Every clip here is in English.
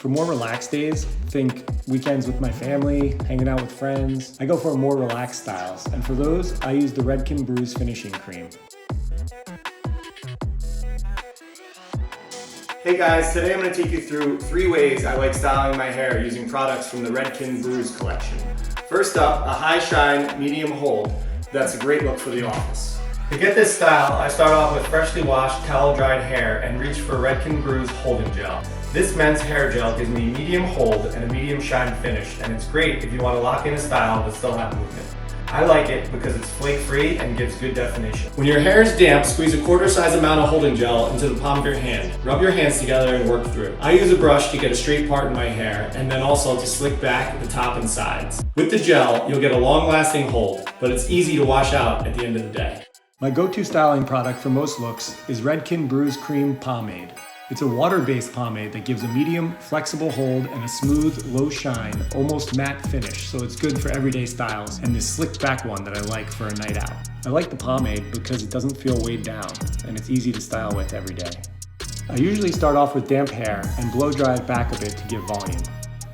For more relaxed days, think weekends with my family, hanging out with friends. I go for more relaxed styles, and for those, I use the Redken Brews finishing cream. Hey guys, today I'm going to take you through 3 ways I like styling my hair using products from the Redken Brews collection. First up, a high shine, medium hold. That's a great look for the office. To get this style, I start off with freshly washed, towel dried hair and reach for Redken Brews holding gel. This men's hair gel gives me medium hold and a medium shine finish, and it's great if you want to lock in a style but still have movement. I like it because it's flake-free and gives good definition. When your hair is damp, squeeze a quarter-size amount of holding gel into the palm of your hand. Rub your hands together and work through. I use a brush to get a straight part in my hair, and then also to slick back at the top and sides. With the gel, you'll get a long-lasting hold, but it's easy to wash out at the end of the day. My go-to styling product for most looks is Redken Brews Cream Pomade. It's a water-based pomade that gives a medium, flexible hold and a smooth, low shine, almost matte finish, so it's good for everyday styles, and this slick back one that I like for a night out. I like the pomade because it doesn't feel weighed down, and it's easy to style with every day. I usually start off with damp hair and blow dry it back a bit to give volume.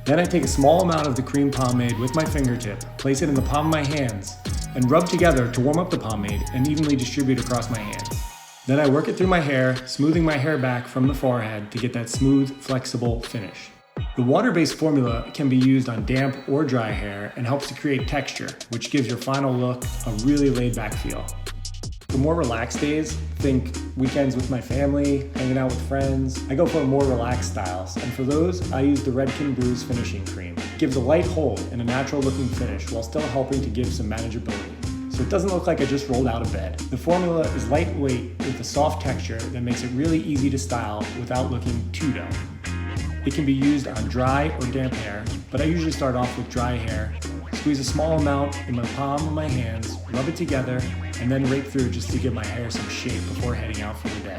Then I take a small amount of the cream pomade with my fingertip, place it in the palm of my hands, and rub together to warm up the pomade and evenly distribute across my hands. Then I work it through my hair, smoothing my hair back from the forehead to get that smooth, flexible finish. The water-based formula can be used on damp or dry hair and helps to create texture, which gives your final look a really laid-back feel. For more relaxed days, think weekends with my family, hanging out with friends. I go for more relaxed styles, and for those, I use the Redken Brews finishing cream. It gives a light hold and a natural-looking finish while still helping to give some manageability. So it doesn't look like I just rolled out of bed. The formula is lightweight with a soft texture that makes it really easy to style without looking too dumb. It can be used on dry or damp hair, but I usually start off with dry hair. Squeeze a small amount in my palm of my hands, rub it together, and then rake through just to give my hair some shape before heading out for the day.